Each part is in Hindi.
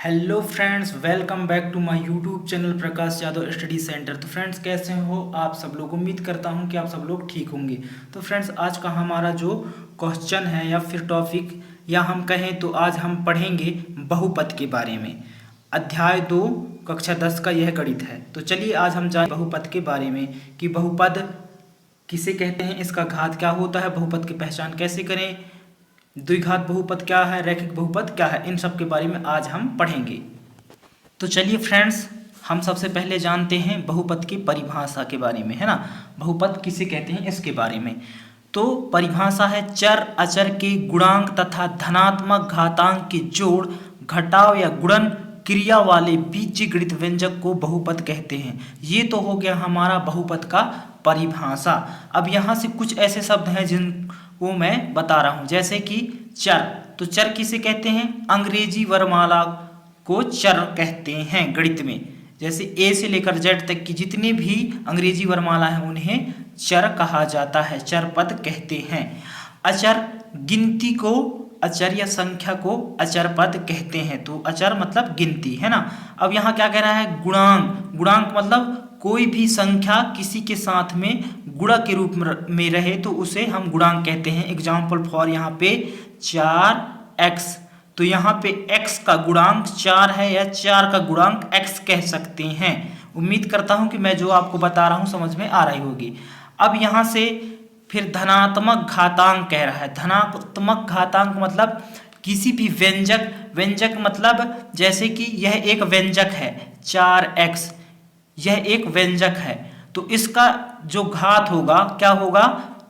Hello friends, welcome back to my YouTube channel Prakash Yadav study centre. तो फ्रेंड्स, कैसे हो आप सब लोग? उम्मीद करता हूं कि आप सब लोग ठीक होंगे। तो फ्रेंड्स, आज का हमारा जो क्वेश्चन है या फिर टॉपिक या हम कहें तो आज हम पढ़ेंगे बहुपद के बारे में। अध्याय 2 कक्षा 10 का यह गणित है। तो चलिए आज हम जानें बहुपद के बारे में कि बहुपद किसे कहते हैं, इसका घात क्या होता है, बहुपद की पहचान कैसे करें, द्विघात बहुपद क्या है, रैखिक बहुपद क्या है, इन सब के बारे में आज हम पढ़ेंगे। तो चलिए फ्रेंड्स, हम सबसे पहले जानते हैं बहुपद की परिभाषा के बारे में, है ना। बहुपद किसे कहते हैं इसके बारे में। तो परिभाषा है चर अचर के गुणांक तथा धनात्मक घातांक के जोड़, घटाव या गुणन क्रिया वाले बीजगणित व्यंजक को बहुपद कहते हैं। ये तो हो गया हमारा बहुपद का परिभाषा। अब यहाँ से कुछ ऐसे शब्द हैं जिनको मैं बता रहा हूँ, जैसे कि चर। तो चर किसे कहते हैं? अंग्रेजी वर्णमाला को चर कहते हैं गणित में। जैसे ए से लेकर जेड तक की जितने भी अंग्रेजी वर्णमाला हैं उन्हें चर कहा जाता है, चर पद कहते हैं। अचर गिनती को, अचर या संख्या को अचर पद कहते हैं। तो अचर मतलब गिनती, है ना। अब यहाँ क्या कह रहा है? गुणांक। गुणांक मतलब कोई भी संख्या किसी के साथ में गुणा के रूप में रहे तो उसे हम गुणांक कहते हैं। एग्जाम्पल फॉर यहाँ पे 4x, तो यहाँ पे x का गुणांक 4 है या 4 का गुणांक x कह सकते हैं। उम्मीद करता हूँ कि मैं जो आपको बता रहा हूँ समझ में आ रही होगी। अब यहाँ से फिर धनात्मक घातांक कह रहा है। धनात्मक घातांक मतलब किसी भी व्यंजक मतलब जैसे कि यह एक व्यंजक है 4x, यह एक व्यंजक है तो इसका जो घात होगा क्या होगा?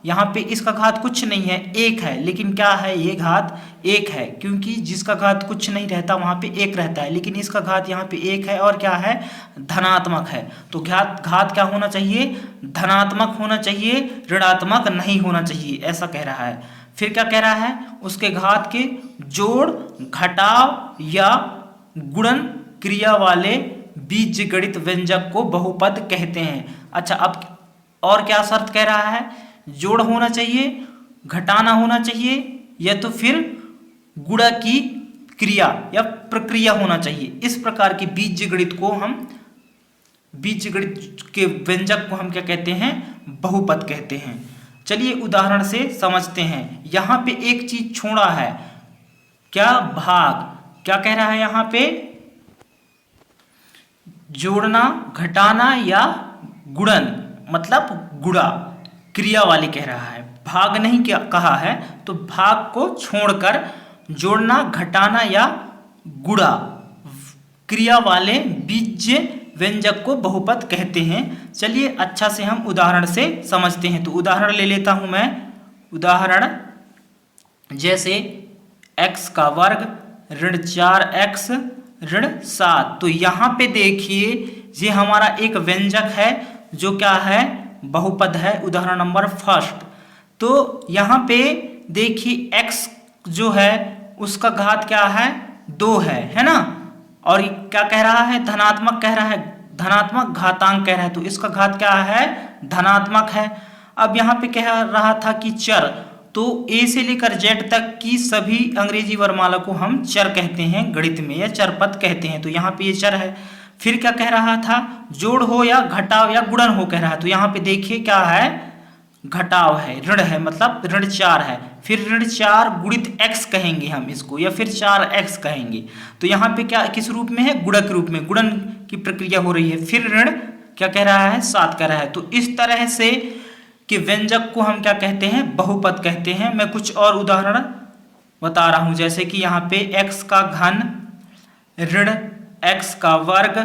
यहाँ पे इसका घात कुछ नहीं है, एक है, लेकिन क्या है? ये घात एक है, क्योंकि जिसका घात कुछ नहीं रहता वहाँ पे एक रहता है, लेकिन इसका घात यहाँ पे एक है और क्या है? धनात्मक है। तो घात क्या होना चाहिए? धनात्मक होना चाहिए, ऋणात्मक नहीं होना चाहिए, ऐसा कह रहा है। फिर क्या कह रहा है? उसके घात के जोड़, घटाव या गुणन क्रिया वाले बीजगणित व्यंजक को बहुपद कहते हैं। अच्छा, अब और क्या शर्त कह रहा है? जोड़ होना चाहिए, घटाना होना चाहिए या तो फिर गुणा की क्रिया या प्रक्रिया होना चाहिए। इस प्रकार के बीजगणित के व्यंजक को हम क्या कहते हैं? बहुपद कहते हैं। चलिए उदाहरण से समझते हैं। यहाँ पे एक चीज छोड़ा है, क्या? भाग। क्या कह रहा है यहाँ पे? जोड़ना, घटाना या गुणन मतलब गुणा क्रिया वाले कह रहा है। भाग नहीं क्या कहा है, तो भाग को छोड़कर जोड़ना, घटाना या गुणा क्रिया वाले बीज व्यंजक को बहुपद कहते हैं। चलिए अच्छा से हम उदाहरण से समझते हैं। तो उदाहरण ले लेता हूं मैं। उदाहरण जैसे x का वर्ग ऋण 4x ऋण 7। तो यहाँ पे देखिए ये हमारा एक व्यंजक है जो क्या है? बहुपद है। उदाहरण नंबर फर्स्ट। तो यहाँ पे देखिए x जो है उसका घात क्या है? 2 है ना। और क्या कह रहा है? धनात्मक कह रहा है, धनात्मक घातांक कह रहा है, तो इसका घात क्या है? धनात्मक है। अब यहाँ पे कह रहा था कि चर, तो ए से लेकर जेड तक की सभी अंग्रेजी वर्णमाला को हम चर कहते हैं गणित में या चर पद कहते हैं। तो यहाँ पे ये चर है। फिर क्या कह रहा था? जोड़ हो या घटाव या गुणन हो कह रहा है। तो यहाँ पे देखिए क्या है? घटाव है, ऋण है, मतलब ऋण 4 है। फिर ऋण 4 गुणित x कहेंगे हम इसको, या फिर 4x कहेंगे। तो यहाँ पे क्या किस रूप में है? गुणक रूप में, गुणन की प्रक्रिया हो रही है। फिर ऋण क्या कह रहा है? 7 कह रहा है। तो इस तरह से कि व्यंजक को हम क्या कहते हैं? बहुपद कहते हैं। मैं कुछ और उदाहरण बता रहा हूं, जैसे कि यहाँ पे x का घन ऋण x का वर्ग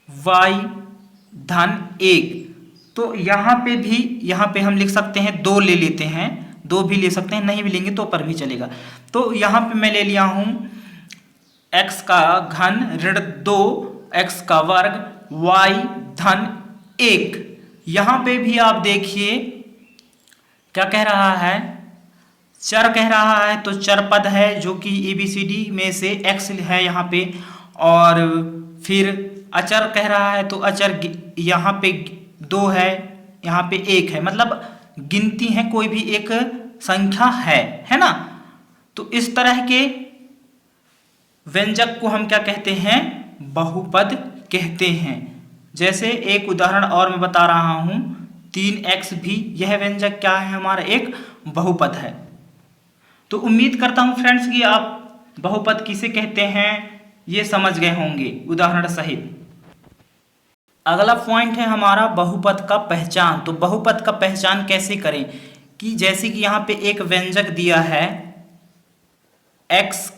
y धन 1। तो यहाँ पे हम लिख सकते हैं 2 ले लेते हैं, 2 भी ले सकते हैं, नहीं भी लेंगे तो पर भी चलेगा। तो यहाँ पे मैं ले लिया हूं x का घन ऋण 2 x का वर्ग y धन 1। यहाँ पे भी आप देखिए क्या कह रहा है? चर कह रहा है, तो चर पद है जो कि ABCD में से x है यहाँ पे। और फिर अचर कह रहा है, तो अचर यहाँ पे 2 है, यहाँ पे 1 है, मतलब गिनती है, कोई भी एक संख्या है ना। तो इस तरह के व्यंजक को हम क्या कहते हैं, बहुपद कहते हैं। जैसे एक उदाहरण और मैं बता रहा हूं, 3x भी, यह व्यंजक क्या है, हमारा एक बहुपद है। तो उम्मीद करता हूं फ्रेंड्स कि आप बहुपद किसे कहते हैं ये समझ गए होंगे उदाहरण सहित। अगला पॉइंट है हमारा बहुपद का पहचान। तो बहुपद का पहचान कैसे करें, कि जैसे कि यहाँ पे एक व्यंजक दिया है x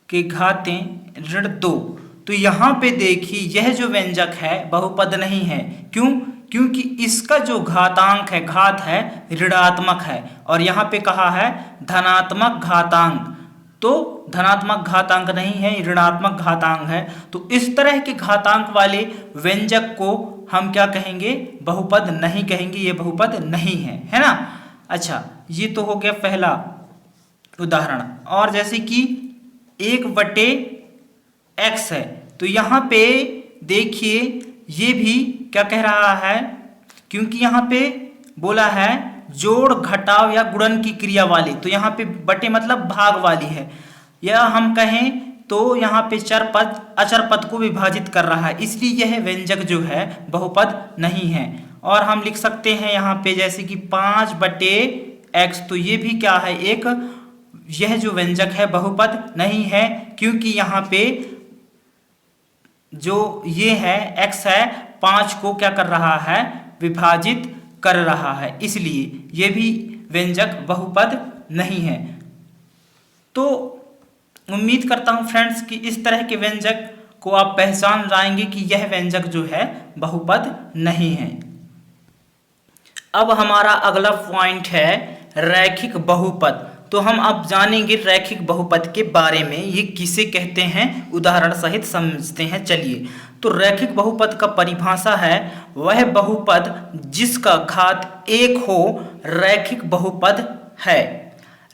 के घातें ऋण 2, तो यहाँ पे देखिए यह जो व्यंजक है बहुपद नहीं है। क्यों? क्योंकि इसका जो घातांक है, घात है, ऋणात्मक है, और यहाँ पे कहा है धनात्मक घातांक, तो धनात्मक घातांक नहीं है, ऋणात्मक घातांक है। तो इस तरह के घातांक वाले व्यंजक को हम क्या कहेंगे, बहुपद नहीं कहेंगे, ये बहुपद नहीं है ना। अच्छा, ये तो हो गया पहला उदाहरण। और जैसे कि 1/x है, तो यहाँ पे देखिए ये भी क्या कह रहा है, क्योंकि यहाँ पे बोला है जोड़ घटाव या गुणन की क्रिया वाली, तो यहाँ पे बटे मतलब भाग वाली है, या हम कहें तो यहाँ पे चर पद अचर पद को विभाजित कर रहा है, इसलिए यह व्यंजक जो है बहुपद नहीं है। और हम लिख सकते हैं यहाँ पे जैसे कि 5/x, तो ये भी क्या है, एक, यह जो व्यंजक है बहुपद नहीं है, क्योंकि यहाँ पे जो ये है x है 5 को क्या कर रहा है, विभाजित कर रहा है, इसलिए ये भी व्यंजक बहुपद नहीं है। तो उम्मीद करता हूं फ्रेंड्स कि इस तरह के व्यंजक को आप पहचान जाएंगे कि यह व्यंजक जो है बहुपद नहीं है। अब हमारा अगला पॉइंट है रैखिक बहुपद। तो हम अब जानेंगे रैखिक बहुपद के बारे में, ये किसे कहते हैं उदाहरण सहित समझते हैं। चलिए, तो रैखिक बहुपद का परिभाषा है वह बहुपद जिसका घात 1 हो रैखिक बहुपद है।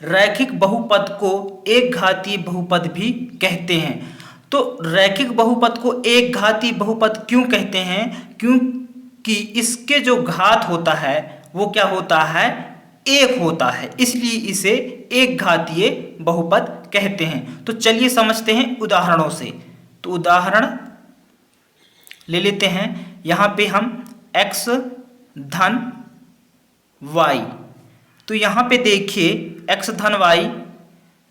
रैखिक बहुपद को एक घातीय बहुपद भी कहते हैं। तो रैखिक बहुपद को एक घातीय बहुपद क्यों कहते हैं, क्योंकि इसके जो घात होता है वो क्या होता है, 1 होता है, इसलिए इसे एक घातीय बहुपद कहते हैं। तो चलिए समझते हैं उदाहरणों से। तो उदाहरण ले लेते हैं, यहाँ पे हम x धन y, तो यहाँ पे देखिए x धन y,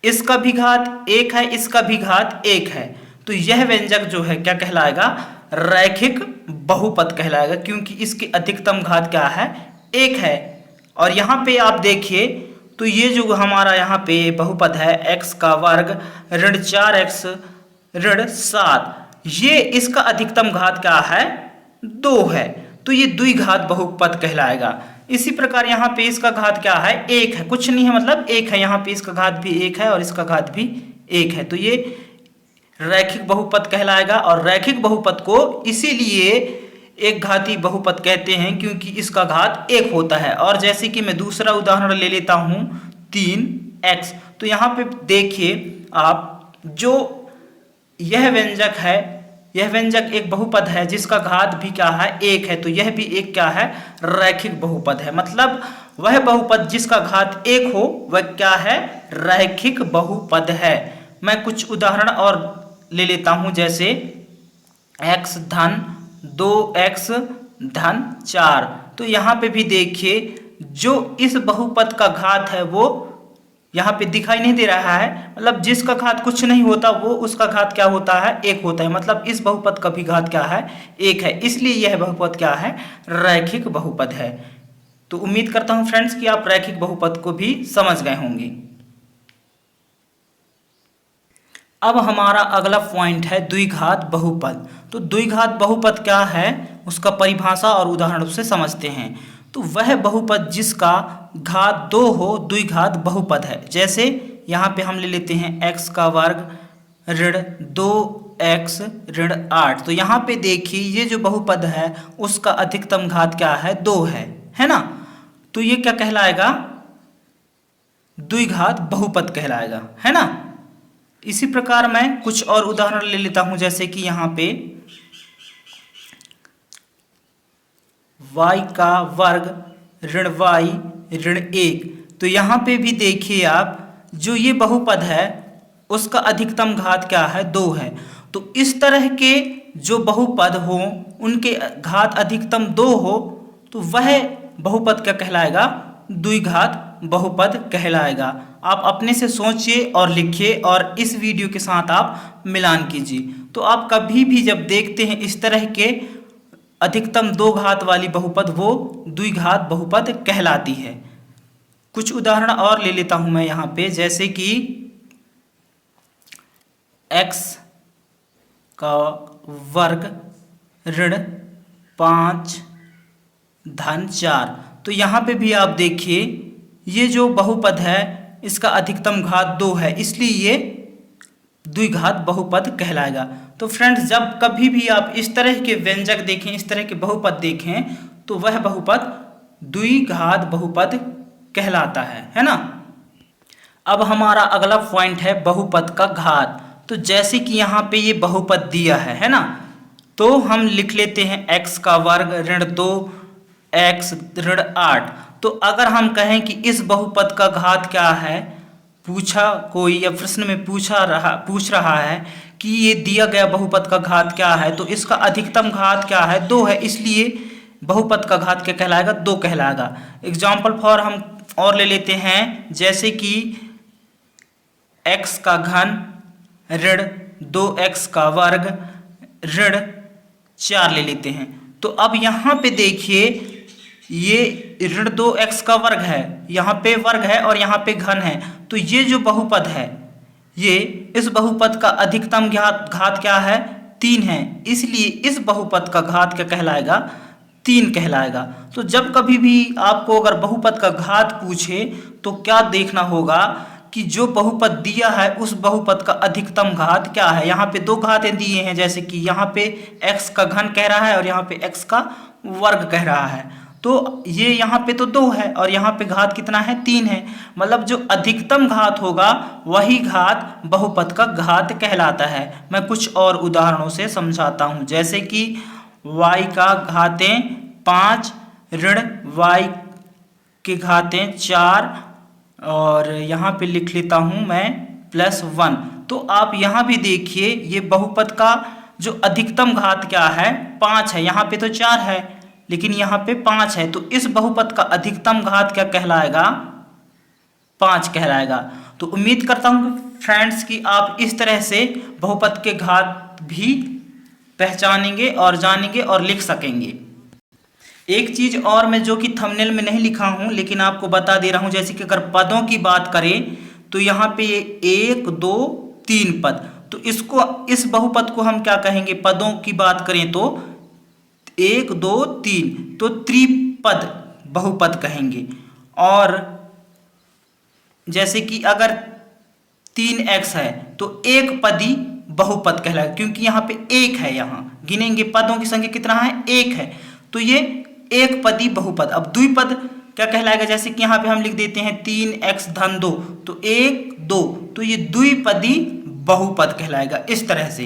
इसका भी घात 1 है, इसका भी घात 1 है, तो यह व्यंजक जो है क्या कहलाएगा, रैखिक बहुपद कहलाएगा, क्योंकि इसकी अधिकतम घात क्या है, 1 है। और यहाँ पे आप देखिए तो ये जो हमारा यहाँ पे बहुपद है x का वर्ग ऋण 4x ऋण 7, ये इसका अधिकतम घात क्या है, 2 है, तो ये द्विघात बहुपद कहलाएगा। इसी प्रकार यहाँ पे इसका घात क्या है, 1 है, कुछ नहीं है मतलब 1 है, यहाँ पे इसका घात भी 1 है और इसका घात भी 1 है, तो ये रैखिक बहुपद कहलाएगा। और रैखिक बहुपद को इसीलिए एक घातीय बहुपद कहते हैं क्योंकि इसका घात 1 होता है। और जैसे कि मैं दूसरा उदाहरण ले लेता हूँ 3x, तो यहाँ पे देखिए आप, जो यह व्यंजक है, यह व्यंजक एक बहुपद है जिसका घात भी क्या है, 1 है, तो यह भी एक क्या है, रैखिक बहुपद है। मतलब वह बहुपद जिसका घात 1 हो वह क्या है, रैखिक बहुपद है। मैं कुछ उदाहरण और ले लेता हूं, जैसे x धन 2x धन 4, तो यहाँ पे भी देखिए जो इस बहुपद का घात है वो यहाँ पे दिखाई नहीं दे रहा है, मतलब जिसका घात कुछ नहीं होता वो उसका घात क्या होता है, 1 होता है, मतलब इस बहुपद का भी घात क्या है, 1 है, इसलिए यह बहुपद क्या है, रैखिक बहुपद है। तो उम्मीद करता हूं फ्रेंड्स कि आप रैखिक बहुपद को भी समझ गए होंगे। अब हमारा अगला पॉइंट है द्विघात बहुपद। तो द्विघात बहुपद क्या है, उसका परिभाषा और उदाहरण से समझते हैं। तो वह बहुपद जिसका घात 2 हो द्विघात बहुपद है। जैसे यहाँ पे हम ले लेते हैं x का वर्ग ऋण 2x ऋण 8, तो यहाँ पे देखिए ये जो बहुपद है उसका अधिकतम घात क्या है, 2 है ना, तो ये क्या कहलाएगा, द्विघात बहुपद कहलाएगा, है ना। इसी प्रकार मैं कुछ और उदाहरण ले लेता हूं, जैसे कि यहाँ पे y का वर्ग ऋण y ऋण 1, तो यहाँ पे भी देखिए आप, जो ये बहुपद है उसका अधिकतम घात क्या है, 2 है। तो इस तरह के जो बहुपद हो उनके घात अधिकतम 2 हो तो वह बहुपद क्या कहलाएगा, द्विघात बहुपद कहलाएगा। आप अपने से सोचिए और लिखिए और इस वीडियो के साथ आप मिलान कीजिए। तो आप कभी भी जब देखते हैं इस तरह के अधिकतम 2 घात वाली बहुपद, वो द्विघात बहुपद कहलाती है। कुछ उदाहरण और ले लेता हूं मैं यहाँ पे, जैसे कि x का वर्ग ऋण 5 धन 4। तो यहाँ पे भी आप देखिए ये जो बहुपद है इसका अधिकतम घात 2 है, इसलिए ये द्विघात बहुपद कहलाएगा। तो फ्रेंड्स, जब कभी भी आप इस तरह के व्यंजक देखें, इस तरह के बहुपद देखें, तो वह बहुपद द्विघात बहुपद कहलाता है ना। अब हमारा अगला पॉइंट है बहुपद का घात। तो जैसे कि यहाँ पे ये बहुपद दिया है ना, तो हम लिख लेते हैं x का वर्ग ऋण 2 x ऋण 8। तो अगर हम कहें कि इस बहुपद का घात क्या है, पूछा कोई या प्रश्न में पूछ रहा है कि ये दिया गया बहुपद का घात क्या है, तो इसका अधिकतम घात क्या है, 2 है, इसलिए बहुपद का घात क्या कहलाएगा, 2 कहलाएगा। एग्जाम्पल फॉर हम और ले लेते हैं, जैसे कि x का घन ऋण 2x का वर्ग ऋण 4 ले लेते हैं। तो अब यहाँ पे देखिए ये ऋण 2x का वर्ग है, यहाँ पे वर्ग है और यहाँ पे घन है। तो ये जो बहुपद है, ये इस बहुपद का अधिकतम घात क्या है, 3 है, इसलिए इस बहुपद का घात क्या कहलाएगा, 3 कहलाएगा। तो जब कभी भी आपको अगर बहुपद का घात पूछे तो क्या देखना होगा कि जो बहुपद दिया है उस बहुपद का अधिकतम घात क्या है। यहाँ पे 2 घातें दिए हैं, जैसे कि यहाँ पे x का घन कह रहा है और यहाँ पे x का वर्ग कह रहा है। तो ये यहाँ पे तो 2 है और यहाँ पे घात कितना है, 3 है। मतलब जो अधिकतम घात होगा वही घात बहुपद का घात कहलाता है। मैं कुछ और उदाहरणों से समझाता हूँ, जैसे कि y का घातें 5 ऋण y के घातें 4 और यहाँ पे लिख लेता हूँ मैं +1। तो आप यहाँ भी देखिए ये बहुपद का जो अधिकतम घात क्या है, 5 है। यहाँ पे तो 4 है लेकिन यहाँ पे 5 है, तो इस बहुपद का अधिकतम घात क्या कहलाएगा, 5 कहलाएगा। तो उम्मीद करता हूँ फ्रेंड्स कि आप इस तरह से बहुपद के घात भी पहचानेंगे और जानेंगे और लिख सकेंगे। एक चीज और मैं जो कि थंबनेल में नहीं लिखा हूं लेकिन आपको बता दे रहा हूं, जैसे कि अगर पदों की बात करें तो यहाँ पे 1 2 3 पद, तो इसको इस बहुपद को हम क्या कहेंगे, पदों की बात करें तो 1 2 3, तो त्रिपद बहुपद कहेंगे। और जैसे कि अगर 3x है तो एक पदी बहुपद कहलाएगा, क्योंकि यहाँ पे 1 है, यहाँ गिनेंगे पदों की संख्या कितना है, 1 है, तो ये एक पदी बहुपद। अब द्विपद क्या कहलाएगा, जैसे कि यहाँ पे हम लिख देते हैं 3x धन 2, तो 1 2, तो ये द्विपदी बहुपद कहलाएगा इस तरह से।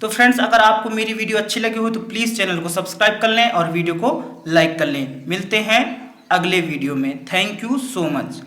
तो फ्रेंड्स, अगर आपको मेरी वीडियो अच्छी लगी हो तो प्लीज़ चैनल को सब्सक्राइब कर लें और वीडियो को लाइक कर लें। मिलते हैं अगले वीडियो में। Thank you so much.